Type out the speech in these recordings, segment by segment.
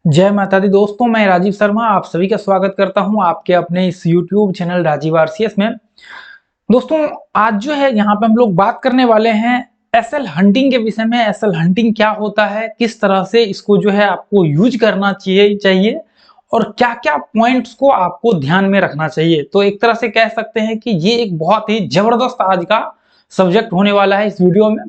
जय माता दी दोस्तों, मैं राजीव शर्मा आप सभी का स्वागत करता हूं आपके अपने इस YouTube चैनल राजीव आरसीएस में। दोस्तों, आज जो है यहाँ पे हम लोग बात करने वाले हैं एसएल हंटिंग के विषय में। एसएल हंटिंग क्या होता है, किस तरह से इसको जो है आपको यूज करना चाहिए और क्या-क्या पॉइंट्स को आपको ध्यान में रखना चाहिए। तो एक तरह से कह सकते हैं कि ये एक बहुत ही जबरदस्त आज का सब्जेक्ट होने वाला है इस वीडियो में।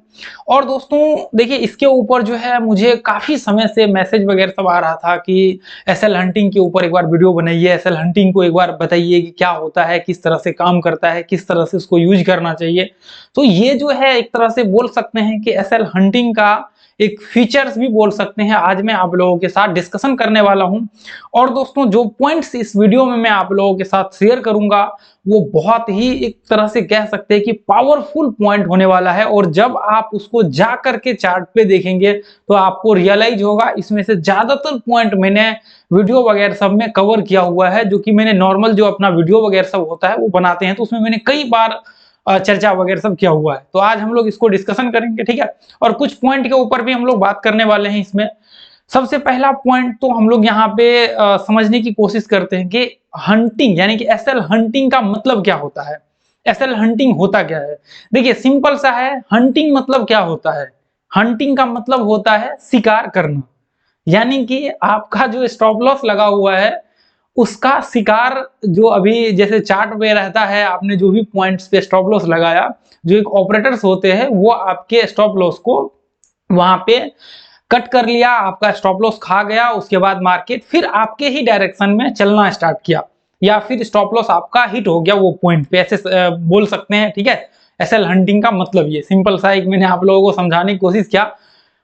और दोस्तों देखिए, इसके ऊपर जो है मुझे काफ़ी समय से मैसेज वगैरह सब आ रहा था कि एसएल हंटिंग के ऊपर एक बार वीडियो बनाइए, एसएल हंटिंग को एक बार बताइए कि क्या होता है, किस तरह से काम करता है, किस तरह से इसको यूज करना चाहिए। तो ये जो है एक तरह से बोल सकते हैं कि एसएल हंटिंग का एक फीचर्स भी बोल सकते हैं, आज मैं आप लोगों के साथ डिस्कशन करने वाला हूं। और दोस्तों, जो पॉइंट्स इस वीडियो में मैं आप लोगों के साथ शेयर करूंगा वो बहुत ही एक तरह से कह सकते हैं कि पावरफुल पॉइंट होने वाला है। और जब आप उसको जा करके चार्ट पे देखेंगे तो आपको रियलाइज होगा इसमें से ज्यादातर पॉइंट मैंने वीडियो वगैरह सब में कवर किया हुआ है, जो कि मैंने नॉर्मल जो अपना वीडियो वगैरह सब होता है वो बनाते हैं तो उसमें मैंने कई बार चर्चा वगैरह सब किया हुआ है। तो आज हम लोग इसको डिस्कशन करेंगे, ठीक है। और कुछ पॉइंट के ऊपर भी हम लोग बात करने वाले हैं इसमें। सबसे पहला पॉइंट तो हम लोग यहाँ पे समझने की कोशिश करते हैं कि हंटिंग यानी कि एसएल हंटिंग का मतलब क्या होता है। एसएल हंटिंग होता क्या है? देखिए, सिंपल सा है। हंटिंग मतलब क्या होता है? हंटिंग का मतलब होता है शिकार करना। यानी कि आपका जो स्टॉप लॉस लगा हुआ है उसका शिकार जो अभी जैसे चार्ट पे रहता है, आपने जो भी पॉइंट्स पे स्टॉप लॉस लगाया, जो एक ऑपरेटर्स होते हैं वो आपके स्टॉप लॉस को वहां पे कट कर लिया, आपका स्टॉप लॉस खा गया। उसके बाद मार्केट फिर आपके ही डायरेक्शन में चलना स्टार्ट किया या फिर स्टॉप लॉस आपका हिट हो गया वो पॉइंट पे, ऐसे बोल सकते हैं, ठीक है। एसएल हंटिंग का मतलब ये सिंपल सा एक मैंने आप लोगों को समझाने की कोशिश किया।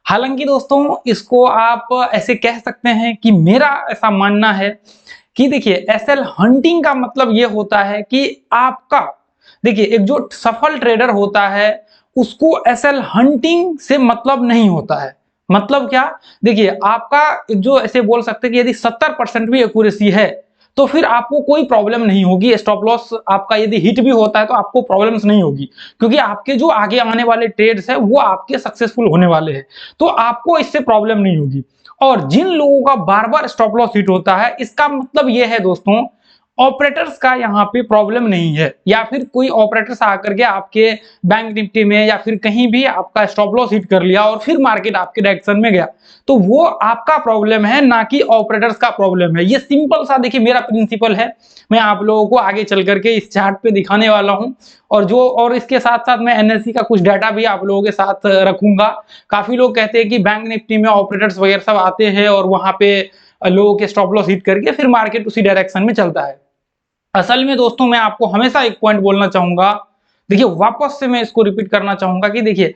हालांकि दोस्तों, इसको आप ऐसे कह सकते हैं कि मेरा ऐसा मानना है कि देखिए, एसएल हंटिंग का मतलब ये होता है कि आपका, देखिए, एक जो सफल ट्रेडर होता है उसको एसएल हंटिंग से मतलब नहीं होता है। मतलब क्या? देखिए, आपका जो ऐसे बोल सकते हैं कि यदि 70% भी एक्यूरेसी है तो फिर आपको कोई प्रॉब्लम नहीं होगी। स्टॉप लॉस आपका यदि हिट भी होता है तो आपको प्रॉब्लम्स नहीं होगी, क्योंकि आपके जो आगे आने वाले ट्रेड्स है वो आपके सक्सेसफुल होने वाले हैं, तो आपको इससे प्रॉब्लम नहीं होगी। और जिन लोगों का बार बार स्टॉप लॉस हिट होता है, इसका मतलब यह है दोस्तों, ऑपरेटर्स का यहाँ पे प्रॉब्लम नहीं है, या फिर कोई ऑपरेटर्स आकर के आपके बैंक निफ्टी में या फिर कहीं भी आपका स्टॉप लॉस हिट कर लिया और फिर मार्केट आपके डायरेक्शन में गया, तो वो आपका प्रॉब्लम है, ना कि ऑपरेटर्स का प्रॉब्लम है। ये सिंपल सा देखिए मेरा प्रिंसिपल है, मैं आप लोगों को आगे चल करके इस चार्ट पे दिखाने वाला हूँ। और इसके साथ साथ मैं एनएससी का कुछ डाटा भी आप लोगों के साथ रखूंगा। काफी लोग कहते हैं कि बैंक निफ्टी में ऑपरेटर्स वगैरह सब आते हैं और वहां पे लोगों के स्टॉप लॉस हिट करके फिर मार्केट उसी डायरेक्शन में चलता है। असल में दोस्तों, मैं आपको हमेशा एक पॉइंट बोलना चाहूंगा, देखिए वापस से मैं इसको रिपीट करना चाहूंगा कि देखिए,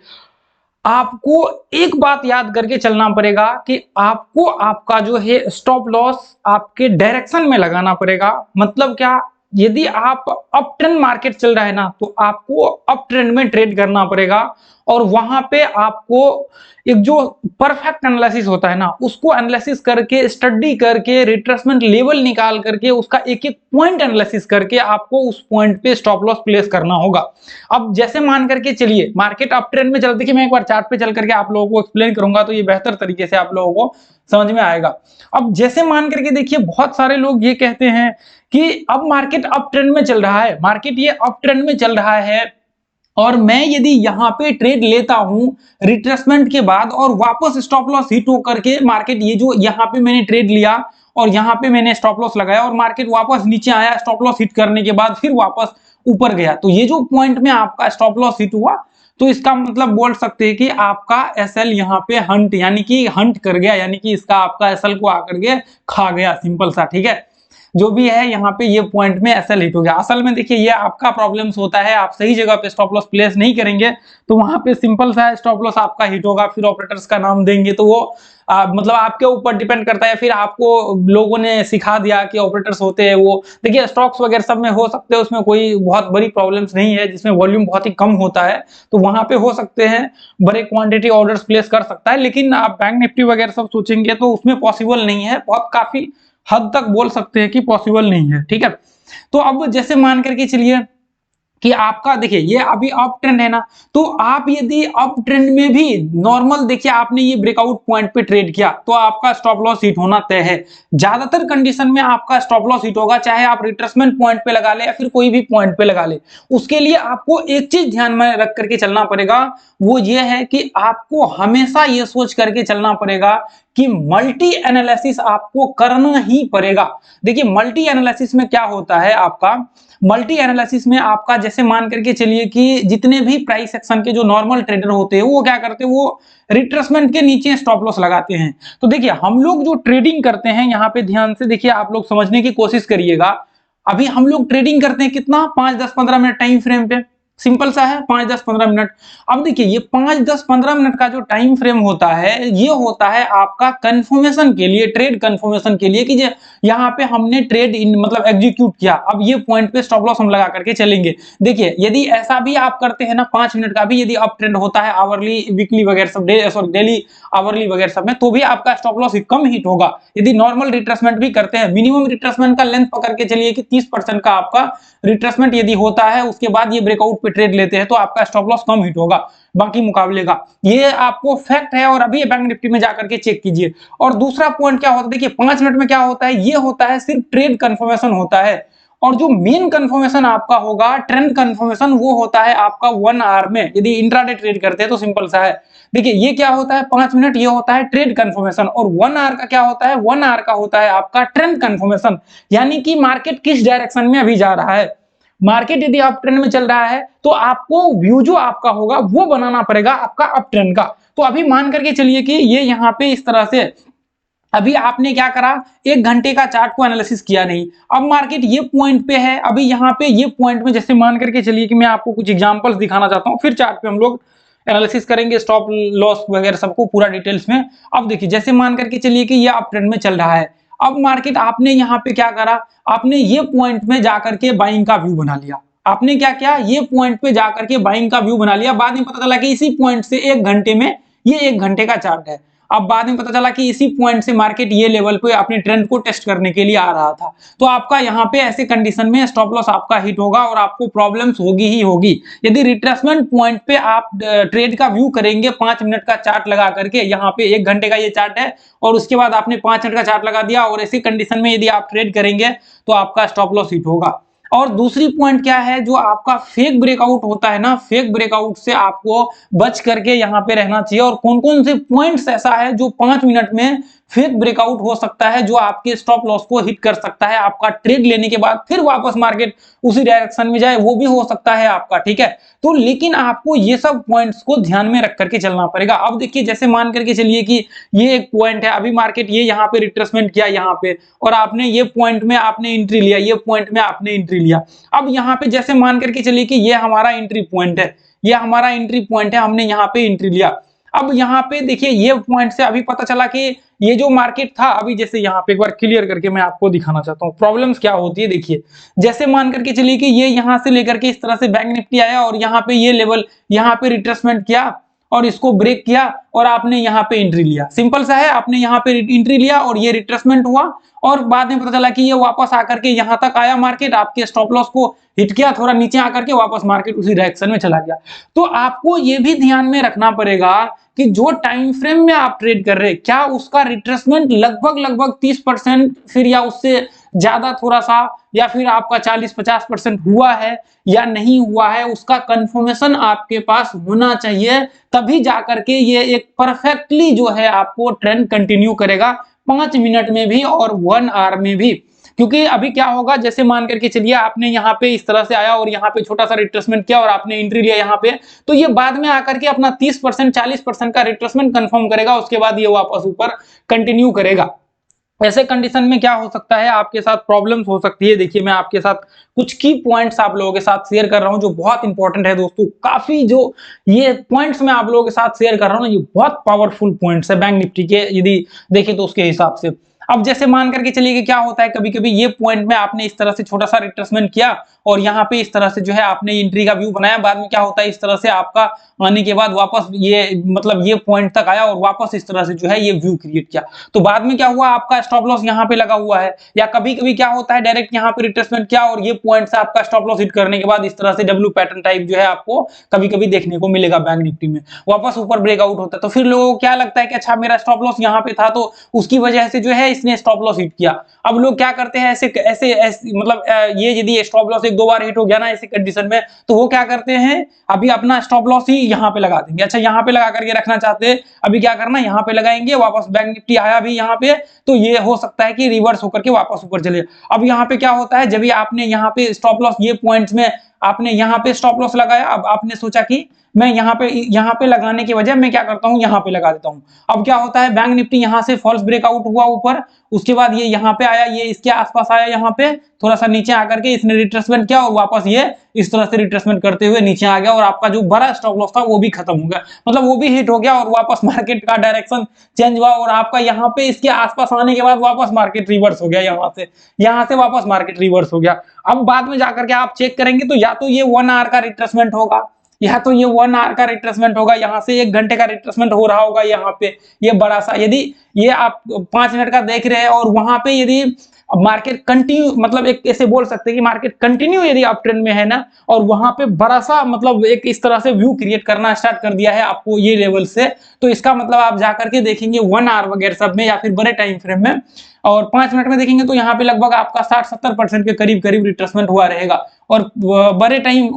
आपको एक बात याद करके चलना पड़ेगा कि आपको आपका जो है स्टॉप लॉस आपके डायरेक्शन में लगाना पड़ेगा। मतलब क्या? यदि आप अप ट्रेंड मार्केट चल रहा है ना, तो आपको अप ट्रेंड में ट्रेड करना पड़ेगा और वहां पे आपको एक जो परफेक्ट एनालिसिस होता है ना, उसको एनालिसिस करके, स्टडी करके, रिट्रेसमेंट लेवल निकाल करके, उसका एक एक पॉइंट एनालिसिस करके आपको उस पॉइंट पे स्टॉप लॉस प्लेस करना होगा। अब जैसे मान करके चलिए, मार्केट अप ट्रेंड में चलती है, मैं एक बार चार्ट पे चल करके आप लोगों को एक्सप्लेन करूंगा तो ये बेहतर तरीके से आप लोगों को समझ में आएगा। अब जैसे मान करके देखिए, बहुत सारे लोग ये कहते हैं कि अब मार्केट अप ट्रेंड में चल रहा है, मार्केट ये अप ट्रेंड में चल रहा है और मैं यदि यहाँ पे ट्रेड लेता हूं रिट्रेसमेंट के बाद और वापस स्टॉप लॉस हिट होकर के मार्केट, ये जो यहाँ पे मैंने ट्रेड लिया और यहाँ पे मैंने स्टॉप लॉस लगाया और मार्केट वापस नीचे आया स्टॉप लॉस हिट करने के बाद फिर वापस ऊपर गया, तो ये जो पॉइंट में आपका स्टॉप लॉस हिट हुआ, तो इसका मतलब बोल सकते हैं कि आपका एसएल यहाँ पे हंट यानी कि हंट कर गया, यानी कि इसका आपका एसएल को आकर के खा गया, सिंपल सा, ठीक है। जो भी है यहाँ पे ये पॉइंट में एसएल हिट हो गया। असल में देखिए, ये आपका प्रॉब्लम्स होता है, आप सही जगह पे स्टॉप लॉस प्लेस नहीं करेंगे तो वहां पे सिंपल सा स्टॉप लॉस आपका हिट होगा, फिर ऑपरेटर्स का नाम देंगे तो वो मतलब आपके ऊपर डिपेंड करता है, फिर आपको लोगों ने सिखा दिया कि ऑपरेटर्स होते हैं वो। देखिए, स्टॉक्स वगैरह सब में हो सकते हैं, उसमें कोई बहुत बड़ी प्रॉब्लम्स नहीं है, जिसमें वॉल्यूम बहुत ही कम होता है तो वहां पे हो सकते हैं बड़े क्वांटिटी ऑर्डर्स प्लेस कर सकता है, लेकिन आप बैंक निफ्टी वगैरह सब सोचेंगे तो उसमें पॉसिबल नहीं है, बहुत काफी हद तक बोल सकते हैं कि पॉसिबल नहीं है, ठीक है। तो अब जैसे मान करके चलिए, कि आपका देखिए ये अभी अप ट्रेंड है ना, तो आप यदि अप ट्रेंड में भी नॉर्मल देखिए आपने ये ब्रेकआउट पॉइंट पे ट्रेड किया तो आपका स्टॉप लॉस हिट होना तय है। ज्यादातर कंडीशन में आपका स्टॉप लॉस हिट होगा, चाहे आप रिट्रेसमेंट पॉइंट पे लगा ले या फिर कोई भी पॉइंट पे लगा ले। उसके लिए आपको एक चीज ध्यान में रख करके चलना पड़ेगा, वो ये है कि आपको हमेशा ये सोच करके चलना पड़ेगा कि मल्टी एनालिसिस आपको करना ही पड़ेगा। देखिए मल्टी एनालिसिस में क्या होता है, आपका मल्टी एनालिसिस में आपका जैसे मान करके चलिए कि जितने भी प्राइस एक्शन के जो नॉर्मल ट्रेडर होते हैं वो क्या करते हैं, वो रिट्रेसमेंट के नीचे स्टॉप लॉस लगाते हैं। तो देखिए हम लोग जो ट्रेडिंग करते हैं यहाँ पे ध्यान से देखिए, आप लोग समझने की कोशिश करिएगा। अभी हम लोग ट्रेडिंग करते हैं कितना, 5-10-15 मिनट टाइम फ्रेम पे, सिंपल सा है 5-10-15 मिनट। अब देखिए ये 5-10-15 मिनट का जो टाइम फ्रेम होता है, ये होता है आपका कंफर्मेशन के लिए, ट्रेड कंफर्मेशन के लिए कि यहाँ पे हमने ट्रेड इन मतलब एग्जीक्यूट किया, अब ये पॉइंट पे स्टॉप लॉस हम लगा करके चलेंगे। देखिए यदि ऐसा भी आप करते हैं ना, 5 मिनट का भी यदि अप ट्रेंड होता है आवरली वीकली वगैरह सब सॉरी डेली आवरली वगैरह सब में, तो भी आपका स्टॉप लॉस कम हिट होगा। यदि नॉर्मल रिट्रेसमेंट भी करते हैं, मिनिमम रिट्रेसमेंट का लेंथ पकड़ के चलिए कि 30% का आपका रिट्रेसमेंट यदि होता है, उसके बाद ये ब्रेकआउट पे ट्रेड लेते हैं तो आपका स्टॉप लॉस कम हिट होगा बाकी मुकाबले का। ये आपको फैक्ट है और अभी बैंक निफ्टी में जाकर के चेक कीजिए। और दूसरा पॉइंट क्या होता है, देखिए 5 मिनट में क्या होता है, ये होता है सिर्फ ट्रेड कंफर्मेशन होता है। और जो मेन कंफर्मेशन आपका होगा ट्रेंड कंफर्मेशन, वो होता है आपका 1 आवर में, यदि इंट्राडे ट्रेड करते हैं तो सिंपल सा है। देखिए ये क्या होता है 5 मिनट, ये होता है ट्रेड कंफर्मेशन, और 1 आवर का क्या होता है, 1 आवर का होता है आपका ट्रेंड कंफर्मेशन, यानी कि मार्केट किस डायरेक्शन में अभी जा रहा है। मार्केट यदि अप ट्रेंड में चल रहा है तो आपको व्यू जो आपका होगा वो बनाना पड़ेगा आपका अप ट्रेंड का। तो अभी मान करके चलिए कि ये यहाँ पे इस तरह से, अभी आपने क्या करा, 1 घंटे का चार्ट को एनालिसिस किया नहीं, अब मार्केट ये पॉइंट पे है, अभी यहाँ पे ये पॉइंट में जैसे मान करके चलिए कि मैं आपको कुछ एग्जांपल्स दिखाना चाहता हूँ, फिर चार्ट पे हम लोग एनालिसिस करेंगे स्टॉप लॉस वगैरह सबको पूरा डिटेल्स में। अब देखिए जैसे मान करके चलिए कि ये अप ट्रेंड में चल रहा है, अब मार्केट आपने यहाँ पे क्या करा, आपने ये पॉइंट में जाकर के बाइंग का व्यू बना लिया। आपने क्या किया, ये पॉइंट पे जाकर के बाइंग का व्यू बना लिया, बाद में पता चला कि इसी पॉइंट से 1 घंटे में, ये 1 घंटे का चार्ट है, अब बाद में पता चला कि इसी पॉइंट से मार्केट ये लेवल पे अपने ट्रेंड को टेस्ट करने के लिए आ रहा था, तो आपका यहाँ पे ऐसे कंडीशन में स्टॉप लॉस आपका हिट होगा और आपको प्रॉब्लम्स होगी ही होगी। यदि रिट्रेसमेंट पॉइंट पे आप ट्रेड का व्यू करेंगे 5 मिनट का चार्ट लगा करके, यहाँ पे 1 घंटे का ये चार्ट है और उसके बाद आपने 5 मिनट का चार्ट लगा दिया, और ऐसी कंडीशन में यदि आप ट्रेड करेंगे तो आपका स्टॉप लॉस हिट होगा। और दूसरी पॉइंट क्या है, जो आपका फेक ब्रेकआउट होता है ना, फेक ब्रेकआउट से आपको बच करके यहाँ पे रहना चाहिए। और कौन कौन से पॉइंट्स ऐसा है जो 5 मिनट में फेक ब्रेकआउट हो सकता है, जो आपके स्टॉप लॉस को हिट कर सकता है, आपका ट्रेड लेने के बाद फिर वापस मार्केट उसी डायरेक्शन में जाए, वो भी हो सकता है आपका, ठीक है। तो लेकिन आपको ये सब पॉइंट्स को ध्यान में रख करके चलना पड़ेगा। अब देखिए जैसे मान करके चलिए कि ये एक पॉइंट है, अभी मार्केट ये यहाँ पे रिट्रेसमेंट किया यहाँ पे, और आपने ये पॉइंट में आपने एंट्री लिया, ये पॉइंट में आपने एंट्री लिया। अब यहाँ पे जैसे मान करके चलिए कि ये हमारा एंट्री पॉइंट है, ये हमारा एंट्री पॉइंट है, हमने यहाँ पे एंट्री लिया। अब यहाँ पे देखिए ये पॉइंट से अभी पता चला कि ये जो मार्केट था, अभी जैसे यहाँ पे एक बार क्लियर करके मैं आपको दिखाना चाहता हूँ प्रॉब्लम्स क्या होती है। देखिए जैसे मान करके चलिए कि ये यहाँ से लेकर के इस तरह से बैंक निफ्टी आया और यहाँ पे ये लेवल, यहाँ पे रिट्रेसमेंट किया और इसको ब्रेक किया और आपने यहाँ पे एंट्री लिया। सिंपल सा है, आपने यहाँ पे एंट्री लिया और ये रिट्रेसमेंट हुआ और बाद में पता चला कि ये वापस आकर के यहाँ तक आया, मार्केट आपके स्टॉप लॉस को हिट किया, थोड़ा नीचे आकर के वापस मार्केट उसी डायरेक्शन में चला गया। तो आपको ये भी ध्यान में रखना पड़ेगा कि जो टाइम फ्रेम में आप ट्रेड कर रहे हैं, क्या उसका रिट्रेसमेंट लगभग 30% फिर या उससे ज्यादा थोड़ा सा, या फिर आपका 40-50% हुआ है या नहीं हुआ है, उसका कंफर्मेशन आपके पास होना चाहिए। तभी जाकर के ये एक परफेक्टली जो है आपको ट्रेंड कंटिन्यू करेगा 5 मिनट में भी और 1 आवर में भी। क्योंकि अभी क्या होगा, जैसे मान करके चलिए आपने यहाँ पे इस तरह से आया और यहाँ पे छोटा सा रिट्रेसमेंट किया और आपने एंट्री लिया यहाँ पे, तो ये बाद में आकर के अपना 30% 40% का रिट्रेसमेंट कंफर्म करेगा, उसके बाद ये वापस ऊपर कंटिन्यू करेगा। ऐसे कंडीशन में क्या हो सकता है, आपके साथ प्रॉब्लम्स हो सकती है। देखिए मैं आपके साथ कुछ की पॉइंट्स आप लोगों के साथ शेयर कर रहा हूं जो बहुत इंपॉर्टेंट है दोस्तों। काफी जो ये पॉइंट्स मैं आप लोगों के साथ शेयर कर रहा हूं ना, ये बहुत पावरफुल पॉइंट्स है बैंक निफ्टी के, यदि देखें तो उसके हिसाब से। अब जैसे मान करके चलिए कि क्या होता है, कभी कभी ये पॉइंट में आपने इस तरह से छोटा सा रिट्रेसमेंट किया और यहाँ पे इस तरह से जो है आपने एंट्री का व्यू बनाया, बाद में क्या होता है इस तरह से आपका आने के बाद वापस ये मतलब ये पॉइंट तक आया और वापस इस तरह से जो है ये व्यू क्रिएट किया, तो बाद में क्या हुआ, आपका स्टॉप लॉस यहाँ पे लगा हुआ है। या कभी कभी क्या होता है डायरेक्ट यहाँ पे रिट्रेसमेंट किया और ये पॉइंट से आपका स्टॉप लॉस हिट करने के बाद इस तरह से डब्ल्यू पैटर्न टाइप जो है आपको कभी कभी देखने को मिलेगा बैंक निफ्टी में, वापस ऊपर ब्रेकआउट होता है, तो फिर लोगों को क्या लगता है कि अच्छा मेरा स्टॉप लॉस यहाँ पे था तो उसकी वजह से जो है इसने स्टॉप लॉस हिट किया। अब लोग क्या करते हैं ऐसे ऐसे, ऐसे मतलब ये यदि स्टॉप लॉस एक दो बार हिट हो गया ना ऐसी कंडीशन में, तो वो क्या करते हैं अभी अपना स्टॉप लॉस ही यहाँ पे लगा देंगे। अच्छा यहाँ पे लगा करके रखना चाहते हैं, अभी क्या करना यहाँ पे लगाएंगे, वापस बैंक निफ्टी आया भी यहाँ पे तो ये हो सकता है कि रिवर्स होकर के वापस ऊपर चले। अब यहाँ पे क्या होता है, जब भी आपने यहाँ पे स्टॉप लॉस ये पॉइंट्स में आपने यहाँ पे स्टॉप लॉस लगाया, अब आपने सोचा कि मैं यहाँ पे लगाने की वजह मैं क्या करता हूँ यहाँ पे लगा देता हूँ। अब क्या होता है बैंक निफ्टी यहाँ से फॉल्स ब्रेकआउट हुआ ऊपर, उसके बाद ये यहाँ पे आया, ये इसके आसपास आया, यहाँ पे थोड़ा सा नीचे आकर के इसने रिट्रेसमेंट किया और वापस ये इस तरह से रिट्रेसमेंट करते हुए नीचे आ गया और आपका जो बड़ा स्टॉप लॉस था वो भी खत्म हो गया, मतलब वो भी हिट हो गया और वापस मार्केट का डायरेक्शन चेंज हुआ और आपका यहाँ पे इसके आसपास आने के बाद वापस मार्केट रिवर्स हो गया, यहाँ से वापस मार्केट रिवर्स हो गया। अब बाद में जाकर के आप चेक करेंगे तो या तो ये 1 आवर का रिट्रेसमेंट होगा, या तो ये 1 आवर का रिट्रेसमेंट होगा, यहाँ से 1 घंटे का रिट्रेसमेंट हो रहा होगा यहाँ पे ये बड़ा सा, यदि ये आप 5 मिनट का देख रहे हैं और वहां पे यदि मार्केट कंटिन्यू मतलब एक ऐसे बोल सकते हैं कि मार्केट कंटिन्यू यदि अप ट्रेंड में है ना और वहां पे बड़ा सा मतलब एक इस तरह से व्यू क्रिएट करना स्टार्ट कर दिया है आपको ये लेवल से, तो इसका मतलब आप जाकर के देखेंगे 1 आवर वगैरह सब में या फिर बड़े टाइम फ्रेम में और 5 मिनट में देखेंगे तो यहाँ पे लगभग आपका 60-70% के करीब करीब रिट्रेसमेंट हुआ रहेगा और बड़े टाइम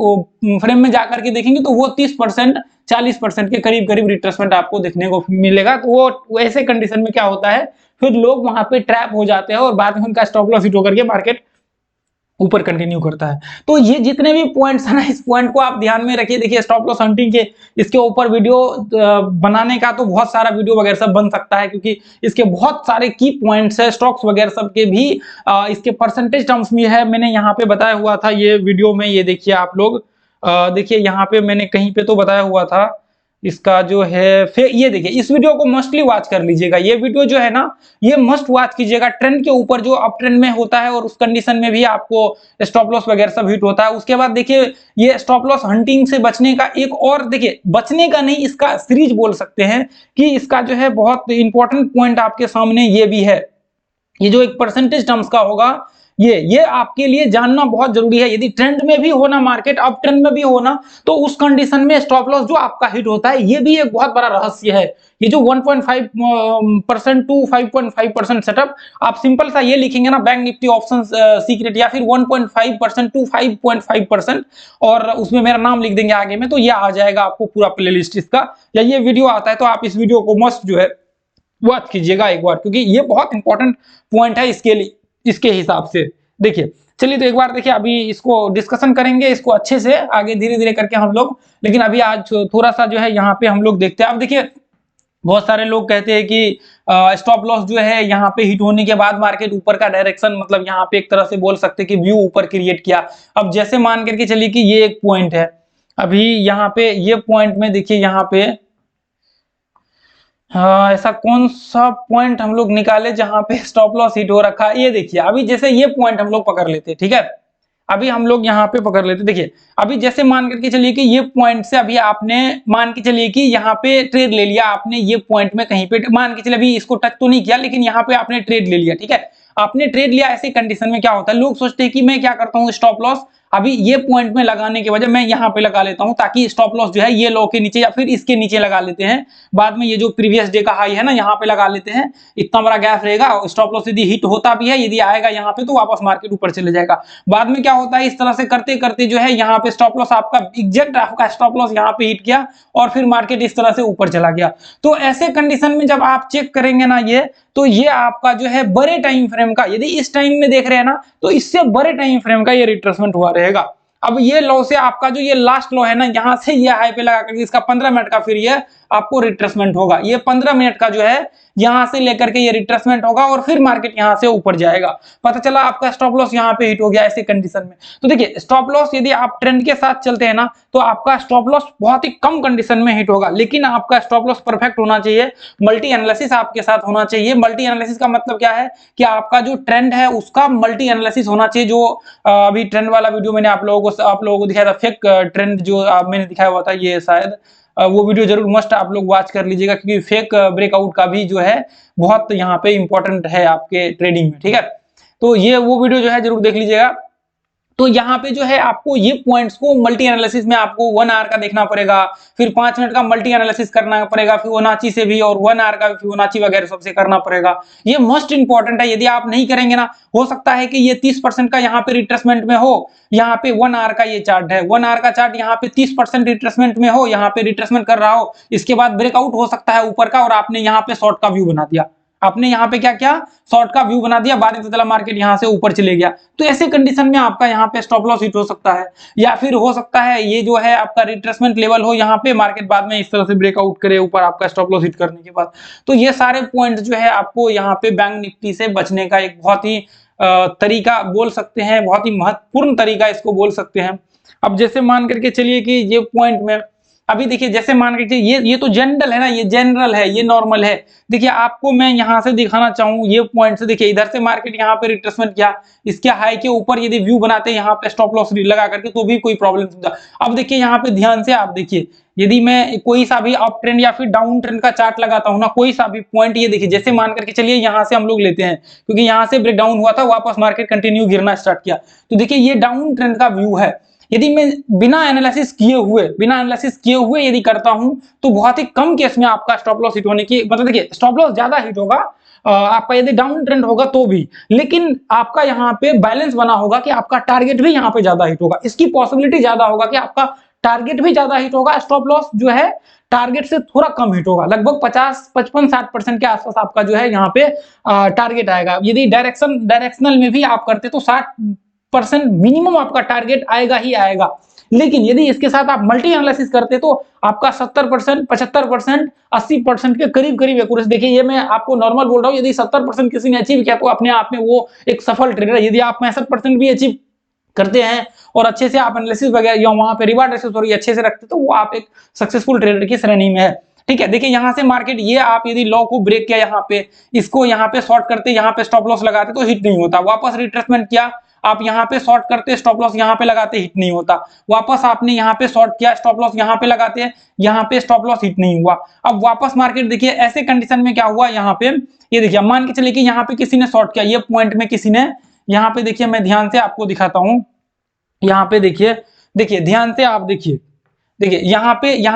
फ्रेम में जाकर के देखेंगे तो वो 30% 40% के करीब करीब रिट्रेसमेंट आपको देखने को मिलेगा। तो वो ऐसे कंडीशन में क्या होता है फिर लोग वहां पे ट्रैप हो जाते हैं और बाद में उनका स्टॉप लॉस हिट होकर के मार्केट ऊपर कंटिन्यू करता है। तो ये जितने भी पॉइंट्स है ना इस पॉइंट को आप ध्यान में रखिए। देखिए स्टॉप लॉस हंटिंग के इसके ऊपर वीडियो बनाने का तो बहुत सारा वीडियो वगैरह सब बन सकता है क्योंकि इसके बहुत सारे की पॉइंट्स है, स्टॉक्स वगैरह सब के भी इसके परसेंटेज टर्म्स में है, मैंने यहाँ पे बताया हुआ था ये वीडियो में, ये देखिए आप लोग देखिए यहाँ पे मैंने कहीं पे तो बताया हुआ था इसका जो है, फिर ये देखिए इस वीडियो को मस्टली वॉच कर लीजिएगा, ये वीडियो जो है ना ये मस्ट वॉच कीजिएगा। ट्रेंड के ऊपर जो अप ट्रेंड में होता है और उस कंडीशन में भी आपको स्टॉप लॉस वगैरह सब हिट होता है। उसके बाद देखिए ये स्टॉप लॉस हंटिंग से बचने का एक और, देखिए बचने का नहीं इसका सीरीज बोल सकते हैं कि इसका जो है बहुत इंपॉर्टेंट पॉइंट आपके सामने ये भी है, ये जो एक परसेंटेज टर्म्स का होगा ये आपके लिए जानना बहुत जरूरी है। यदि ट्रेंड में भी होना, मार्केट अप ट्रेंड में भी होना, तो उस कंडीशन में स्टॉप लॉस जो आपका हिट होता है ये भी एक बहुत बड़ा रहस्य है। ये जो 1.5% टू 5.5% सेटअप, आप सिंपल सा ये लिखेंगे ना बैंक निफ्टी ऑप्शन सीक्रेट या फिर 1.5% टू 5.5% और उसमें मेरा नाम लिख देंगे आगे में, तो ये आ जाएगा आपको पूरा प्लेलिस्ट इसका, या ये वीडियो आता है तो आप इस वीडियो को मस्ट जो है वॉच कीजिएगा एक बार, क्योंकि ये बहुत इंपॉर्टेंट पॉइंट है इसके लिए, इसके हिसाब से। देखिए चलिए तो एक बार देखिए अभी इसको डिस्कशन करेंगे इसको अच्छे से आगे धीरे धीरे करके हम लोग, लेकिन अभी आज थोड़ा सा जो है यहाँ पे हम लोग देखते हैं। अब देखिए बहुत सारे लोग कहते हैं कि स्टॉप लॉस जो है यहाँ पे हिट होने के बाद मार्केट ऊपर का डायरेक्शन, मतलब यहाँ पे एक तरह से बोल सकते हैं कि व्यू ऊपर क्रिएट किया। अब जैसे मान करके चलिए कि ये एक पॉइंट है, अभी यहाँ पे ये पॉइंट में देखिए यहाँ पे ऐसा कौन सा पॉइंट हम लोग निकाले जहां पे स्टॉप लॉस हिट हो रखा है। ये देखिए अभी जैसे ये पॉइंट हम लोग पकड़ लेते, ठीक है, अभी हम लोग यहाँ पे पकड़ लेते। देखिए अभी जैसे मान करके चलिए कि ये पॉइंट से अभी आपने मान के चलिए कि यहाँ पे ट्रेड ले लिया आपने, ये पॉइंट में कहीं पे मान के चलिए अभी इसको टच तो नहीं किया लेकिन यहाँ पे आपने ट्रेड ले लिया, ठीक है, आपने ट्रेड लिया। ऐसी कंडीशन में क्या होता है, लोग सोचते हैं कि मैं क्या करता हूँ स्टॉप लॉस अभी ये पॉइंट में लगाने के वजह मैं यहाँ पे लगा लेता हूं ताकि स्टॉप लॉस जो है ये लो के नीचे या फिर इसके नीचे लगा लेते हैं, बाद में ये जो प्रीवियस डे का हाई है ना यहाँ पे लगा लेते हैं, इतना बड़ा गैप रहेगा, स्टॉप लॉस यदि हिट होता भी है यदि आएगा यहाँ पे तो वापस मार्केट ऊपर चले जाएगा। बाद में क्या होता है इस तरह से करते करते जो है यहाँ पे स्टॉप लॉस आपका एग्जैक्ट आपका स्टॉप लॉस यहाँ पे हिट किया और फिर मार्केट इस तरह से ऊपर चला गया। तो ऐसे कंडीशन में जब आप चेक करेंगे ना ये, तो ये आपका जो है बड़े टाइम फ्रेम का, यदि इस टाइम में देख रहे हैं ना तो इससे बड़े टाइम फ्रेम का ये रिट्रेसमेंट हुआ रहेगा। अब ये लो से आपका जो ये लास्ट लो है ना यहाँ से ये हाई पे लगा करके इसका 15 मिनट का फिर ये आपको रिट्रेसमेंट होगा। ये 15 मिनट का जो है यहां से लेकर के ये रिट्रेसमेंट होगा और फिर मार्केट यहां से ऊपर जाएगा। पता चला आपका स्टॉप लॉस यहां पे हिट हो गया ऐसी कंडीशन में। तो देखिए स्टॉप लॉस यदि आप ट्रेंड के साथ चलते हैं ना तो आपका स्टॉप लॉस बहुत ही कम कंडीशन में हिट होगा, लेकिन आपका स्टॉप लॉस परफेक्ट होना चाहिए। मल्टी एनालिसिस आपके साथ होना चाहिए। मल्टी एनालिसिस का मतलब क्या है कि आपका जो ट्रेंड है उसका मल्टी एनालिसिस होना चाहिए। जो अभी ट्रेंड वाला वीडियो मैंने आप लोगों को दिखाया था, फेक ट्रेंड जो मैंने दिखाया हुआ था, ये शायद वो वीडियो जरूर मस्ट आप लोग वॉच कर लीजिएगा, क्योंकि फेक ब्रेकआउट का भी जो है बहुत यहाँ पे इंपॉर्टेंट है आपके ट्रेडिंग में, ठीक है। तो ये वो वीडियो जो है जरूर देख लीजिएगा। तो यहाँ पे जो है आपको ये पॉइंट्स को मल्टी एनालिसिस में आपको 1 आवर का देखना पड़ेगा, फिर 5 मिनट का मल्टी एनालिसिस करना पड़ेगा, फिबोनाची से भी, और 1 आवर का फिबोनाची वगैरह सबसे करना पड़ेगा। ये मोस्ट इंपॉर्टेंट है। यदि आप नहीं करेंगे ना, हो सकता है कि ये 30% का यहाँ पे रिट्रेसमेंट में हो। यहाँ पे 1 आवर का ये चार्ट है, 1 आवर का चार्ट यहाँ पे 30% रिट्रेसमेंट में हो, यहाँ पे रिट्रेसमेंट कर रहा हो, इसके बाद ब्रेकआउट हो सकता है ऊपर का और आपने यहाँ पे शॉर्ट का व्यू बना दिया। आपने यहाँ पे क्या किया, शॉर्ट का व्यू बना दिया, बाद में पता चला मार्केट यहाँ से ऊपर चले गया। तो ऐसे कंडीशन में आपका यहाँ पे स्टॉप लॉस हिट हो सकता है, या फिर हो सकता है ये जो है आपका रिट्रेसमेंट लेवल हो, यहाँ पे मार्केट बाद में इस तरह से ब्रेकआउट करे ऊपर आपका स्टॉप लॉस हिट करने के बाद। तो ये सारे पॉइंट जो है आपको यहाँ पे बैंक निफ्टी से बचने का एक बहुत ही तरीका बोल सकते हैं, बहुत ही महत्वपूर्ण तरीका इसको बोल सकते हैं। अब जैसे मान करके चलिए कि ये पॉइंट में अभी देखिए, जैसे मान के ये तो जनरल है ना, ये जनरल है, ये नॉर्मल है। देखिए आपको मैं यहां से दिखाना चाहूँ ये पॉइंट से, देखिए इधर से मार्केट यहाँ पे रिट्रेसमेंट किया, इसके हाई के ऊपर यदि व्यू बनाते हैं यहाँ पे स्टॉप लॉस लगा करके तो भी कोई प्रॉब्लम नहीं होता। अब देखिए यहाँ पे ध्यान से आप देखिए, यदि मैं कोई सा भी अप ट्रेंड या फिर डाउन ट्रेंड का चार्ट लगाता हूँ ना, कोई सा भी पॉइंट, ये देखिए जैसे मान करके चलिए यहाँ से हम लोग लेते हैं, क्योंकि यहाँ से ब्रेक डाउन हुआ था, वापस मार्केट कंटिन्यू गिरना स्टार्ट किया। तो देखिए ये डाउन ट्रेंड का व्यू है। यदि मैं बिना एनालिसिस किए हुए यदि करता हूं तो बहुत ही कम केस में आपका स्टॉप लॉस हिट होने की, मतलब देखिए स्टॉप लॉस ज्यादा हिट होगा आपका यदि डाउन ट्रेंड होगा तो भी, लेकिन आपका यहाँ पे बैलेंस बना होगा कि आपका टारगेट भी यहाँ पे ज्यादा हिट होगा। इसकी पॉसिबिलिटी ज्यादा होगा कि आपका टारगेट भी ज्यादा हिट होगा, स्टॉप लॉस जो है टारगेट से थोड़ा कम हिट होगा, लगभग 50-55-60% के आसपास आपका जो है यहाँ पे टारगेट आएगा। यदि डायरेक्शनल में भी आप करते तो 60% मिनिमम आपका टारगेट आएगा ही आएगा। लेकिन यदि इसके साथ आप मल्टी एनालिसिस करते तो आपका 70%, 75%, 80% के करीब करीब एक्यूरेसी। देखिए ये मैं आपको नॉर्मल बोल रहा हूँ, यदि 70% किसी ने अचीव किया तो अपने आप में वो एक सफल ट्रेडर है। यदि आप 65% भी अचीव करते हैं और अच्छे से आप एनालिसिस वगैरह या वहां पे रिवार्ड रेशियो थोड़ी अच्छे से रखते तो वो आप एक सक्सेसफुल ट्रेडर की श्रेणी में है, ठीक है। देखिए यहाँ से मार्केट, ये आप यदि लॉ को ब्रेक किया, यहाँ पे इसको यहाँ पे शॉर्ट करते, यहाँ पे स्टॉप लॉस लगाते तो हिट नहीं होता, वापस रिट्रेसमेंट किया, आप यहाँ पे शॉर्ट करते, स्टॉप लॉस यहाँ पे लगाते, हिट नहीं होता, वापस आपने यहाँ पे शॉर्ट किया, स्टॉप लॉस यहाँ पे लगाते हैं, यहाँ पे स्टॉप लॉस हिट नहीं हुआ। अब वापस मार्केट देखिए ऐसे कंडीशन में क्या हुआ, यहाँ पे ये देखिए मान के चलिए कि यहाँ पे किसी ने शॉर्ट किया, ये पॉइंट में किसी ने, यहाँ पे देखिए मैं ध्यान से आपको दिखाता हूँ, यहाँ पे देखिए, देखिए ध्यान से आप देखिए, देखिए यहाँ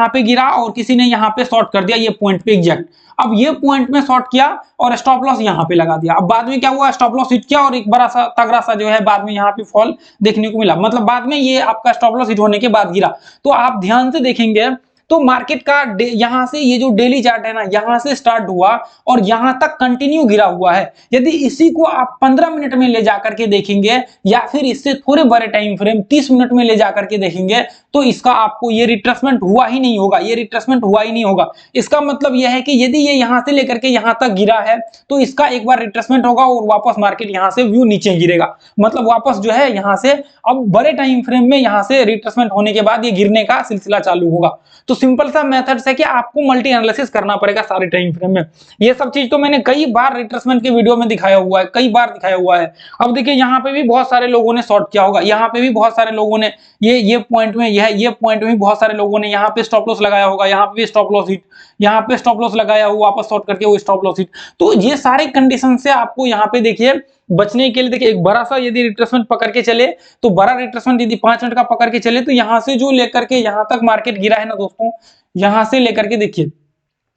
पे गिरा और किसी ने यहाँ पे शॉर्ट कर दिया ये पॉइंट पे एग्जैक्ट। अब ये पॉइंट में शॉर्ट किया और स्टॉप लॉस यहाँ पे लगा दिया। अब बाद में क्या हुआ, स्टॉप लॉस हिट किया और एक बड़ा सा तगड़ा सा जो है बाद में यहाँ पे फॉल देखने को मिला, मतलब बाद में ये आपका स्टॉप लॉस हिट होने के बाद गिरा। तो आप ध्यान से देखेंगे तो मार्केट का यहां से ये जो डेली चार्ट है ना, यहां से स्टार्ट हुआ और यहां तक कंटिन्यू गिरा हुआ है। यदि इसी को आप 15 मिनट में ले जाकर के देखेंगे या फिर इससे थोड़े बड़े टाइम फ्रेम 30 मिनट में ले जाकर के देखेंगे तो इसका आपको ये रिट्रेसमेंट हुआ ही नहीं होगा, ये रिट्रेसमेंट हुआ ही नहीं होगा। इसका मतलब यह है कि यदि ये यहां से लेकर के यहां तक गिरा है तो इसका एक बार रिट्रेसमेंट होगा और वापस मार्केट यहां से व्यू नीचे गिरेगा, मतलब वापस जो है यहां से अब बड़े टाइम फ्रेम में यहां से रिट्रेसमेंट होने के बाद ये गिरने का सिलसिला चालू होगा। तो सिंपल सा मेथड्स है कि आपको मल्टी एनालिसिस करना पड़ेगा सारे टाइम फ्रेम में। ये सब चीज तो मैंने कई बार रिट्रेसमेंट के वीडियो में दिखाया हुआ है, कई बार दिखाया हुआ है। अब देखिए यहाँ पे भी बहुत सारे लोगों ने शॉर्ट किया होगा, यहाँ पे भी बहुत सारे लोगों ने ये पॉइंट में ये पॉइंट में बहुत सारे लोगों ने यहाँ पे स्टॉप लॉस लगाया होगा, यहाँ पे भी स्टॉप लॉस हिट, यहाँ पे स्टॉप लॉस लगाया हुआ वापस शॉर्ट करके वो स्टॉप लॉस हिट। तो ये सारे कंडीशन से आपको यहाँ पे देखिए बचने के लिए, देखिए एक बड़ा सा यदि रिट्रेसमेंट पकड़ के चले तो बड़ा रिट्रेसमेंट यदि 5 मिनट का पकड़ के चले तो यहां से जो लेकर के यहां तक मार्केट गिरा है ना दोस्तों, यहां से लेकर के देखिए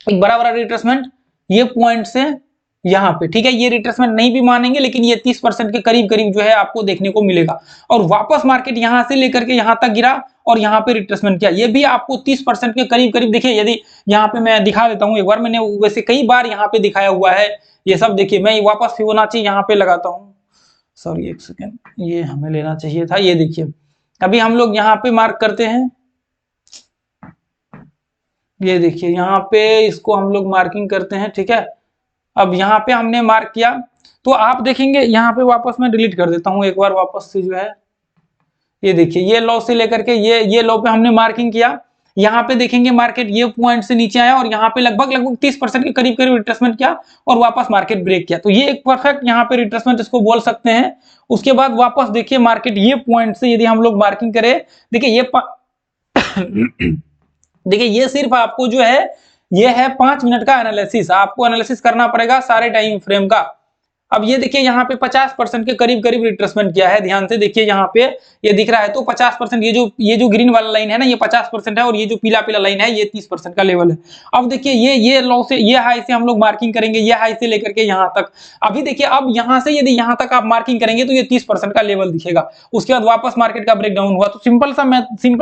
एक बड़ा बड़ा रिट्रेसमेंट ये पॉइंट से यहाँ पे, ठीक है। ये रिट्रेसमेंट नहीं भी मानेंगे लेकिन ये 30% के करीब करीब जो है आपको देखने को मिलेगा। और वापस मार्केट यहां से लेकर के यहां तक गिरा और यहाँ पे रिट्रेसमेंट किया, ये भी आपको 30% के करीब करीब। देखिए यदि यहाँ पे मैं दिखा देता हूँ एक बार, मैंने वैसे कई बार यहाँ पे दिखाया हुआ है ये सब। देखिए मैं वापस फिबोनाची यहाँ पे लगाता हूँ, सॉरी एक सेकेंड, ये हमें लेना चाहिए था। ये देखिए अभी हम लोग यहाँ पे मार्क करते हैं, ये देखिए यहाँ पे इसको हम लोग मार्किंग करते हैं, ठीक है। अब यहाँ पे हमने मार्क किया तो आप देखेंगे यहाँ पे वापस मैं डिलीट कर देता हूँ एक बार वापस से जो है। ये देखिए ये लो से लेकर के ये लो पे हमने मार्किंग किया। यहाँ पे देखेंगे मार्केट ये पॉइंट से नीचे आया और यहाँ पे लगभग 30% के करीब करीब रिट्रेसमेंट किया और वापस मार्केट ब्रेक किया। तो ये एक परफेक्ट यहाँ पे रिट्रेसमेंट इसको बोल सकते हैं। उसके बाद वापस देखिए मार्केट ये पॉइंट से यदि हम लोग मार्किंग करें, देखिए ये देखिए ये सिर्फ आपको जो है ये है 5 मिनट का एनालिसिस, आपको एनालिसिस करना पड़ेगा सारे टाइम फ्रेम का। अब ये देखिए यहाँ पे 50% के करीब करीब रिट्रेसमेंट किया है, ध्यान से देखिए यहाँ पे ये दिख रहा है। तो 50% ये जो ग्रीन वाला लाइन है ना ये 50% है और ये जो पीला पीला लाइन है ये 30% का लेवल है। अब देखिए ये लो से ये हाई से हम लोग मार्किंग करेंगे, ये हाई से लेकर के यहाँ तक। अभी देखिए अब यहाँ से यदि यहाँ तक आप मार्किंग करेंगे तो ये 30% का लेवल दिखेगा। उसके बाद वापस मार्केट का ब्रेकडाउन हुआ। तो सिंपल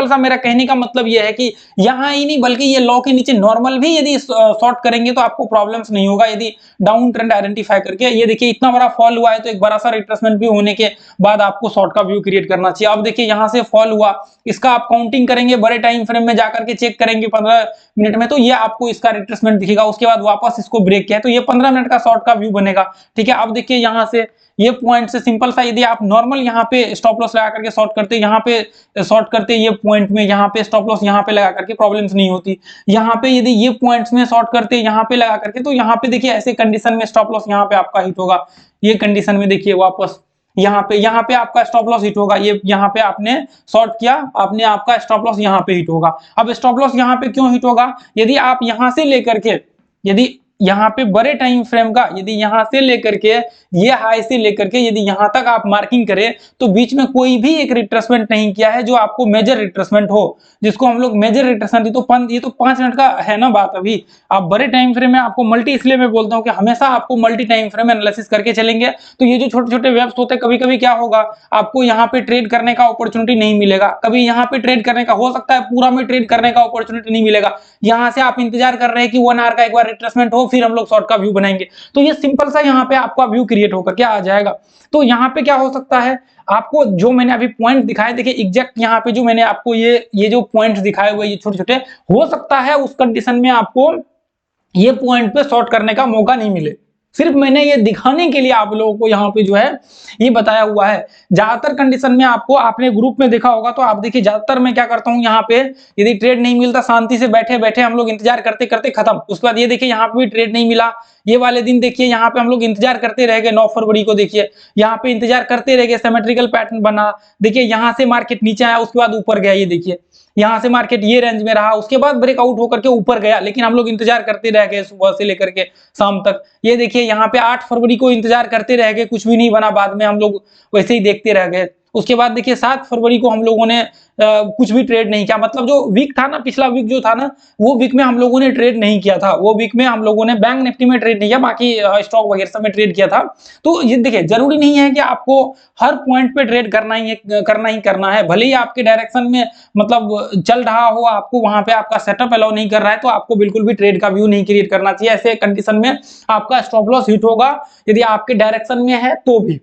सा मेरा कहने का मतलब ये है कि यहाँ ही नहीं बल्कि ये लो के नीचे नॉर्मल भी यदि शॉर्ट करेंगे तो आपको प्रॉब्लम्स नहीं होगा यदि डाउन ट्रेंड आइडेंटिफाई करके। ये देखिए इतना बड़ा फॉल हुआ है तो एक बड़ा सा रिट्रेसमेंट भी होने के बाद आपको शॉर्ट का व्यू क्रिएट करना चाहिए। अब देखिए यहां से फॉल हुआ, इसका आप काउंटिंग करेंगे बड़े टाइम फ्रेम में जाकर के चेक करेंगे 15 मिनट में, तो ये आपको इसका रिट्रेसमेंट दिखेगा। उसके बाद वापस इसको ब्रेक किया तो ये 15 मिनट का शॉर्ट का व्यू बनेगा, ठीक है। अब देखिए यहां से ये पॉइंट से सिंपल सा यदि आप नॉर्मल यहाँ पे स्टॉप लॉस लगा करके शॉर्ट करते, यहाँ पे शॉर्ट करते ये पॉइंट में, यहाँ पे स्टॉप लॉस यहाँ पे लगा करके प्रॉब्लम्स नहीं होती। यहाँ पे यदि ये पॉइंट्स में शॉर्ट करते यहाँ पे लगा करके तो यहाँ पे देखिए ऐसे कंडीशन में स्टॉप लॉस यहाँ पे आपका हिट होगा। ये कंडीशन में देखिए वापस यहाँ पे आपका स्टॉप लॉस हिट होगा। ये यहाँ पे आपने शॉर्ट किया, आपने आपका स्टॉप लॉस यहाँ पे हिट होगा। अब स्टॉप लॉस यहाँ पे क्यों हिट होगा, यदि आप यहाँ से लेकर के यदि यहाँ पे बड़े टाइम फ्रेम का यदि यहाँ से लेकर के ये हाई से लेकर के यदि यहाँ तक आप मार्किंग करें तो बीच में कोई भी एक रिट्रेसमेंट नहीं किया है जो आपको मेजर रिट्रेसमेंट हो, जिसको हम लोग मेजर रिट्रेसमेंट। ये तो 5 मिनट का है ना बात। अभी आप बड़े टाइम फ्रेम में आपको मल्टी, इसलिए मैं बोलता हूँ कि हमेशा आपको मल्टी टाइम फ्रेम एनालिसिस करके चलेंगे तो ये जो छोटे छोटे वेब्स होते हैं कभी कभी क्या होगा आपको यहाँ पे ट्रेड करने का अपॉर्चुनिटी नहीं मिलेगा। कभी यहाँ पे ट्रेड करने का हो सकता है पूरा में ट्रेड करने का अपॉर्चुनिटी नहीं मिलेगा। यहाँ से आप इंतजार कर रहे हैं कि 1 आवर का एक बार रिट्रेसमेंट हो फिर हम लोग शॉर्ट का व्यू बनाएंगे, तो ये सिंपल सा यहाँ पे आपका व्यू क्रिएट होकर क्या आ जाएगा। तो यहाँ पे क्या हो सकता है, आपको जो मैंने अभी पॉइंट दिखाए देखिए एग्जैक्ट यहाँ पे जो मैंने आपको ये जो पॉइंट्स दिखाए हुए ये छोटे छोटे, हो सकता है उस कंडीशन में आपको ये पॉइंट पे शॉर्ट करने का मौका नहीं मिले। सिर्फ मैंने ये दिखाने के लिए आप लोगों को यहाँ पे जो है ये बताया हुआ है। ज्यादातर कंडीशन में आपको आपने ग्रुप में देखा होगा तो आप देखिए ज्यादातर मैं क्या करता हूँ यहाँ पे यदि ट्रेड नहीं मिलता शांति से बैठे बैठे हम लोग इंतजार करते करते खत्म। उसके बाद ये देखिए यहाँ पे भी ट्रेड नहीं मिला, ये वाले दिन देखिए यहाँ पे हम लोग इंतजार करते रह गए 9 फरवरी को, देखिए यहाँ पे इंतजार करते रह गए, सिमेट्रिकल पैटर्न बना, देखिए यहाँ से मार्केट नीचे आया उसके बाद ऊपर गया, ये देखिए यहाँ से मार्केट ये रेंज में रहा उसके बाद ब्रेकआउट होकर के ऊपर गया, लेकिन हम लोग इंतजार करते रह गए सुबह से लेकर के शाम तक। ये देखिए यहाँ पे 8 फरवरी को इंतजार करते रह गए, कुछ भी नहीं बना, बाद में हम लोग वैसे ही देखते रह गए। उसके बाद देखिए 7 फरवरी को हम लोगों ने कुछ भी ट्रेड नहीं किया, मतलब जो वीक था ना, पिछला वीक जो था ना वो वीक में हम लोगों ने ट्रेड नहीं किया था। वो वीक में हम लोगों ने बैंक निफ्टी में ट्रेड नहीं किया, बाकी स्टॉक वगैरह सब में ट्रेड किया था। तो ये देखिए जरूरी नहीं है कि आपको हर पॉइंट पे ट्रेड करना है, भले ही आपके डायरेक्शन में मतलब चल रहा हो, आपको वहां पे आपका सेटअप अलाउ नहीं कर रहा है तो आपको बिल्कुल भी ट्रेड का व्यू नहीं क्रिएट करना चाहिए। ऐसे कंडीशन में आपका स्टॉप लॉस हिट होगा यदि आपके डायरेक्शन में है तो भी,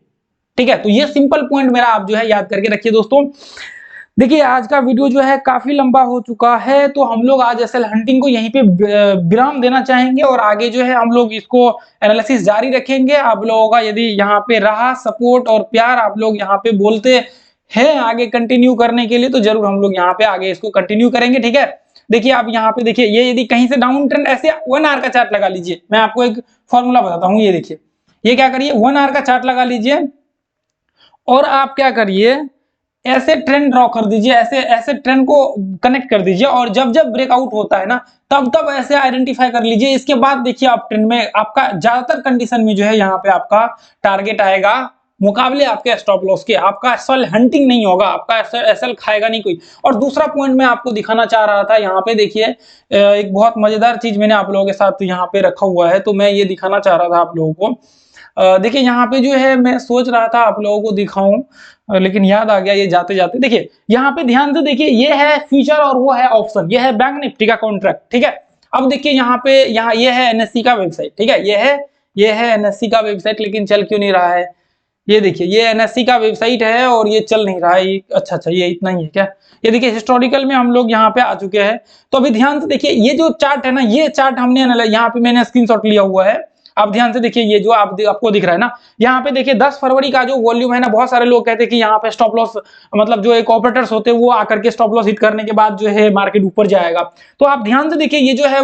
ठीक है। तो ये सिंपल पॉइंट मेरा आप जो है याद करके रखिए दोस्तों। देखिए आज का वीडियो जो है काफी लंबा हो चुका है तो हम लोग आज एसएल हंटिंग को यहीं पे विराम देना चाहेंगे और आगे जो है हम लोग इसको एनालिसिस जारी रखेंगे। आप लोगों का यदि यहाँ पे रहा सपोर्ट और प्यार, आप लोग यहाँ पे बोलते हैं आगे कंटिन्यू करने के लिए, तो जरूर हम लोग यहाँ पे आगे इसको कंटिन्यू करेंगे, ठीक है। देखिए आप यहाँ पे देखिए ये यदि कहीं से डाउन ट्रेंड ऐसे 1 आवर का चार्ट लगा लीजिए, मैं आपको एक फॉर्मूला बताता हूँ। ये देखिए ये क्या करिए 1 आवर का चार्ट लगा लीजिए और आप क्या करिए ऐसे ट्रेंड ड्रॉ कर दीजिए, ऐसे ट्रेंड को कनेक्ट कर दीजिए और जब जब ब्रेकआउट होता है ना तब ऐसे आइडेंटिफाई कर लीजिए। इसके बाद देखिए आप ट्रेंड में आपका ज्यादातर कंडीशन में जो है यहाँ पे आपका टारगेट आएगा मुकाबले आपके स्टॉप लॉस के। आपका एसएल हंटिंग नहीं होगा, आपका एसएल खाएगा नहीं कोई। और दूसरा पॉइंट मैं आपको दिखाना चाह रहा था, यहाँ पे देखिए एक बहुत मजेदार चीज मैंने आप लोगों के साथ यहाँ पे रखा हुआ है, तो मैं ये दिखाना चाह रहा था आप लोगों को। देखिए यहाँ पे जो है मैं सोच रहा था आप लोगों को दिखाऊं लेकिन याद आ गया ये जाते जाते। देखिए यहाँ पे ध्यान से देखिए ये है फ्यूचर और वो है ऑप्शन, ये है बैंक निफ्टी का कॉन्ट्रैक्ट, ठीक है। अब देखिए यहाँ पे ये है एनएससी का वेबसाइट, ठीक है, ये है एनएससी का वेबसाइट, लेकिन चल क्यों नहीं रहा है, ये देखिए ये एनएससी का वेबसाइट है और ये चल नहीं रहा है ये, अच्छा ये इतना ही है क्या? ये देखिए हिस्टोरिकल में हम लोग यहाँ पे आ चुके हैं। तो अभी ध्यान से देखिए ये जो चार्ट है ना, ये चार्ट हमने यहाँ पे मैंने स्क्रीनशॉट लिया हुआ है। आप ध्यान से देखिए ये जो आपको दिख रहा है ना, यहाँ पे देखिए 10 फरवरी का जो वॉल्यूम है ना, बहुत सारे लोग कहते हैं कि यहाँ पे स्टॉप लॉस, मतलब जो एक ऑपरेटर्स होते हैं वो आकर के स्टॉप लॉस हिट करने के बाद जो है मार्केट ऊपर जाएगा। तो आप ध्यान से देखिए ये जो है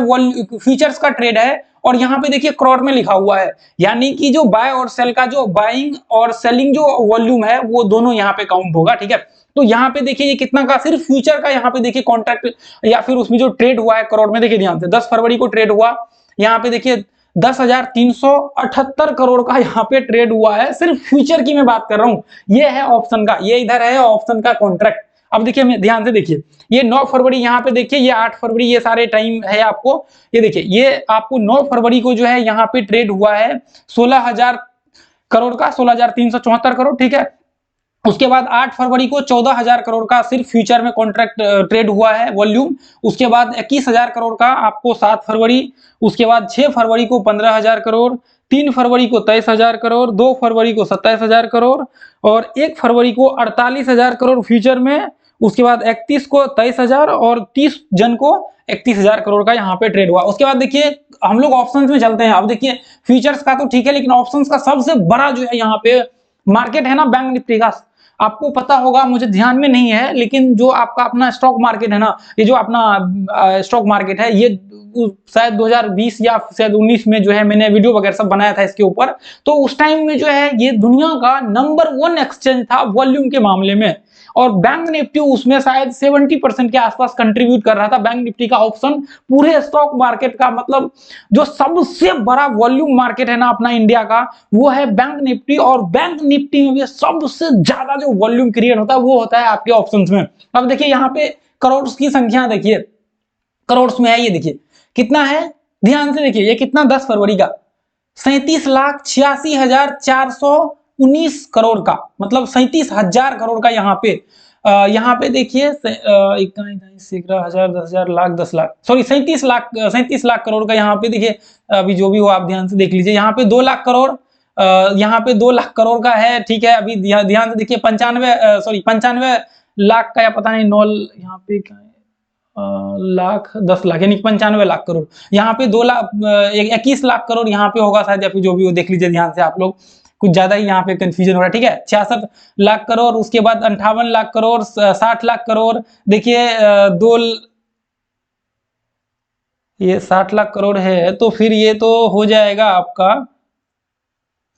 फ्यूचर्स का ट्रेड है और यहाँ पे देखिए करोड़ में लिखा हुआ है, यानी कि जो बाय और सेल का जो बाइंग और सेलिंग जो वॉल्यूम है वो दोनों यहाँ पे काउंट होगा, ठीक है। तो यहाँ पे देखिए ये कितना का, सिर्फ फ्यूचर का यहाँ पे देखिए कॉन्ट्रैक्ट या फिर उसमें जो ट्रेड हुआ है करोड़ में, देखिए ध्यान से 10 फरवरी को ट्रेड हुआ, यहाँ पे देखिए 10,378 करोड़ का यहाँ पे ट्रेड हुआ है, सिर्फ फ्यूचर की मैं बात कर रहा हूँ। ये है ऑप्शन का, ये इधर है ऑप्शन का कॉन्ट्रैक्ट। अब देखिए ध्यान से देखिए ये 9 फरवरी यहाँ पे देखिए, ये 8 फरवरी, ये सारे टाइम है आपको। ये देखिए ये आपको 9 फरवरी को जो है यहाँ पे ट्रेड हुआ है 16,000 करोड़ का, 16,374 करोड़, ठीक है। उसके बाद 8 फरवरी को 14,000 करोड़ का सिर्फ फ्यूचर में कॉन्ट्रैक्ट ट्रेड हुआ है वॉल्यूम। उसके बाद 21,000 करोड़ का आपको 7 फरवरी, उसके बाद 6 फरवरी को 15,000 करोड़, 3 फरवरी को 23,000 करोड़, 2 फरवरी को 27,000 करोड़ और 1 फरवरी को 48,000 करोड़ फ्यूचर में। उसके बाद 31 को 23,000 और 30 जन को 31,000 करोड़ का यहाँ पे ट्रेड हुआ। उसके बाद देखिए हम लोग ऑप्शंस में चलते हैं। अब देखिए फ्यूचर्स का तो ठीक है, लेकिन ऑप्शंस का सबसे बड़ा जो है यहाँ पे मार्केट है ना बैंक निफ्टी का, आपको पता होगा, मुझे ध्यान में नहीं है, लेकिन जो आपका अपना स्टॉक मार्केट है ना, ये जो अपना स्टॉक मार्केट है, ये शायद 2020 या शायद 19 में जो है मैंने वीडियो वगैरह सब बनाया था इसके ऊपर। तो उस टाइम में जो है ये दुनिया का नंबर 1 एक्सचेंज था वॉल्यूम के मामले में, और बैंक निफ्टी उसमें शायद 70% के आसपास कंट्रीब्यूट कर रहा था। बैंक निफ्टी का ऑप्शन पूरे स्टॉक मार्केट का, मतलब जो सबसे बड़ा वॉल्यूम मार्केट है ना अपना इंडिया का, वो है बैंक निफ्टी। और बैंक निफ्टी में भी सबसे ज्यादा जो वॉल्यूम क्रिएट होता है वो होता है आपके ऑप्शंस में। अब देखिए यहाँ पे करोड़ की संख्या देखिए, करोड़ में है, ये देखिए कितना है, ध्यान से देखिए ये कितना, 10 फरवरी का 37,86,419 करोड़ का, मतलब 37,000 करोड़ का यहाँ पे देखिए 10,000 लाख 10 लाख, सॉरी 37 लाख करोड़ का यहाँ पे देखिए। अभी जो भी हो आप ध्यान से देख लीजिए, यहाँ पे 2 लाख करोड़, यहाँ पे 2 लाख करोड़ का है, ठीक है। अभी ध्यान से देखिए 95 लाख का, या पता नहीं 9 यहाँ पे लाख 10 लाख, यानी 95 लाख करोड़। यहाँ पे 2 लाख 21 लाख करोड़ यहाँ पे होगा शायद, या फिर जो भी हो देख लीजिए ध्यान से आप लोग, कुछ ज्यादा ही यहाँ पे कंफ्यूजन हो रहा है, ठीक है। 66 लाख करोड़, उसके बाद 58 लाख करोड़, 60 लाख करोड़, देखिए ये 60 लाख करोड़ है, तो फिर ये तो हो जाएगा आपका,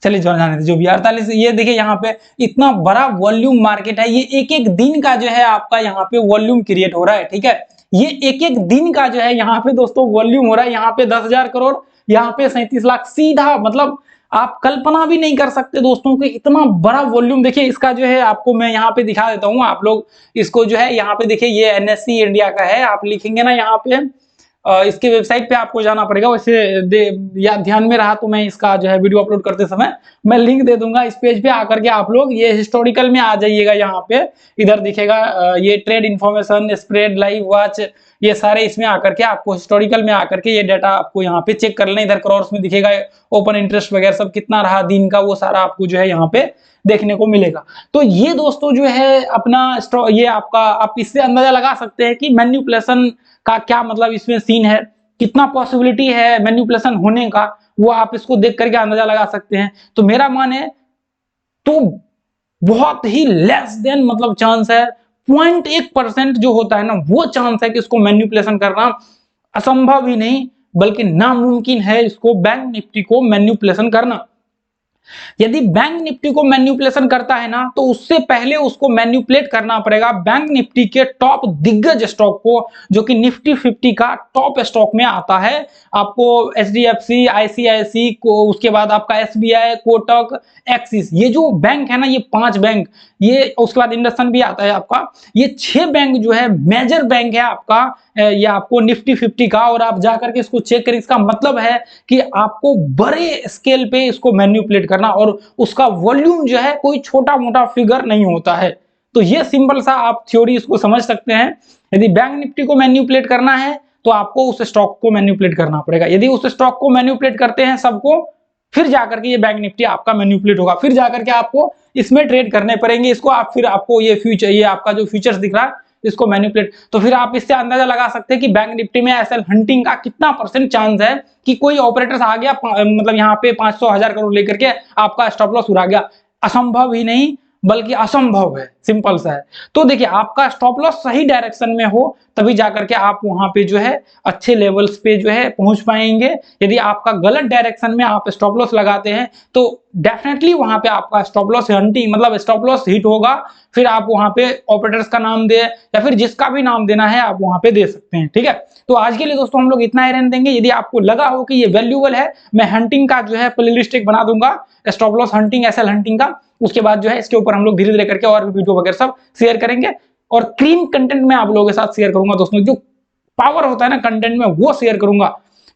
चलिए जाने दीजिए जो भी 48। ये देखिए यहाँ पे इतना बड़ा वॉल्यूम मार्केट है, ये एक एक दिन का जो है आपका यहाँ पे वॉल्यूम क्रिएट हो रहा है, ठीक है। ये एक एक दिन का जो है यहाँ पे दोस्तों वॉल्यूम हो रहा है। यहाँ पे 10,000 करोड़, यहाँ पे 37 लाख, सीधा मतलब आप कल्पना भी नहीं कर सकते दोस्तों कि इतना बड़ा वॉल्यूम। देखिए इसका जो है आपको मैं यहाँ पे दिखा देता हूँ, आप लोग इसको जो है यहाँ पे देखिए, ये एनएससी इंडिया का है, आप लिखेंगे ना यहाँ पे, इसके वेबसाइट पे आपको जाना पड़ेगा। वैसे या ध्यान में रहा तो मैं इसका जो है वीडियो अपलोड करते समय मैं लिंक दे दूंगा, इस पेज पे आकर के आप लोग ये हिस्टोरिकल में आ जाइएगा। यहाँ पे इधर दिखेगा ये trade information, spread, live watch, ये सारे इसमें आकर के आपको हिस्टोरिकल में आकर के ये डाटा आपको यहाँ पे चेक कर लेना। इधर करोड़ में दिखेगा, ओपन इंटरेस्ट वगैरह सब कितना रहा दिन का, वो सारा आपको जो है यहाँ पे देखने को मिलेगा। तो ये दोस्तों जो है अपना ये आपका, आप इससे अंदाजा लगा सकते हैं कि मैन्युपुलेशन का क्या मतलब इसमें सीन है, कितना पॉसिबिलिटी है मैन्युपुलेशन होने का, वो आप इसको देख करके अंदाजा लगा सकते हैं। तो मेरा माने तो बहुत ही लेस देन मतलब चांस है, 0.1% जो होता है ना, वो चांस है कि इसको मैन्युपुलेशन करना असंभव ही नहीं बल्कि नामुमकिन है, इसको बैंक निफ्टी को मैन्युपुलेशन करना। यदि बैंक निफ्टी को मैन्युपुलेशन करता है ना, तो उससे पहले उसको मैन्युपुलेट करना पड़ेगा बैंक निफ्टी के टॉप दिग्गज स्टॉक को, जो कि निफ्टी 50 का टॉप स्टॉक में आता है। आपको एचडीएफसी, आईसीआईसी को, उसके बाद आपका एसबीआई, कोटक, एक्सिस, ये जो बैंक है ना, ये 5 बैंक, ये उसके बाद इंडस्ट्रियल भी आता है आपका, ये 6 बैंक जो है मेजर बैंक है आपका, ये आपको निफ्टी 50 का। और आप जाकर के इसको चेक करें, इसका मतलब है कि आपको बड़े स्केल पे इसको मैन्युपुलेट करना, और उसका वॉल्यूम जो है कोई छोटा मोटा फिगर नहीं होता है। तो ये सिंपल सा आप थ्योरी इसको समझ सकते हैं। यदि बैंक निफ्टी को मैन्युपुलेट करना है तो आपको उस स्टॉक को मैन्युपुलेट करना पड़ेगा। यदि उस स्टॉक को मैन्युपुलेट करते हैं सबको, फिर जाकर के ये बैंक निफ्टी आपका मैनिपुलेट होगा, फिर जाकर के आपको इसमें ट्रेड करने पड़ेंगे इसको, आप फिर आपको ये फ्यूचर, ये आपका जो फ्यूचर्स दिख रहा है इसको मैनिपुलेट। तो फिर आप इससे अंदाजा लगा सकते हैं कि बैंक निफ्टी में एसएल हंटिंग का कितना % चांस है कि कोई ऑपरेटर्स आ गया, मतलब यहाँ पे 500,000 करोड़ लेकर के आपका स्टॉप लॉस उड़ा गया। असंभव ही नहीं बल्कि असंभव है, सिंपल सा है। तो देखिए आपका स्टॉप लॉस सही डायरेक्शन में हो तभी जाकर के आप वहां पे जो है अच्छे लेवल्स पे जो है पहुंच पाएंगे। यदि आपका गलत डायरेक्शन में आप स्टॉप लॉस लगाते हैं तो डेफिनेटली वहां पे आपका स्टॉप लॉस हंटिंग मतलब स्टॉप लॉस हिट होगा। फिर आप वहां पे ऑपरेटर्स का नाम दे या फिर जिसका भी नाम देना है आप वहां पे दे सकते हैं, ठीक है। तो आज के लिए दोस्तों हम लोग इतना ही रहने देंगे। यदि आपको लगा हो कि ये वैल्यूएबल है, मैं हंटिंग का जो है प्लेलिस्ट एक बना दूंगा, stop loss hunting, SL hunting का। उसके बाद जो है इसके ऊपर हम लोग धीरे धीरे करके और भी वीडियो वगैरह सब शेयर करेंगे और क्लीन कंटेंट में आप लोगों के साथ शेयर करूंगा दोस्तों। जो पावर होता है ना कंटेंट में वो शेयर करूंगा,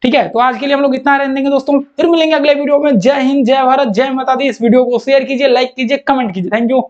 ठीक है। तो आज के लिए हम लोग इतना रहने देंगे दोस्तों, फिर मिलेंगे अगले वीडियो में। जय हिंद, जय भारत, जय माता दी। इस वीडियो को शेयर कीजिए, लाइक कीजिए, कमेंट कीजिए। Thank you.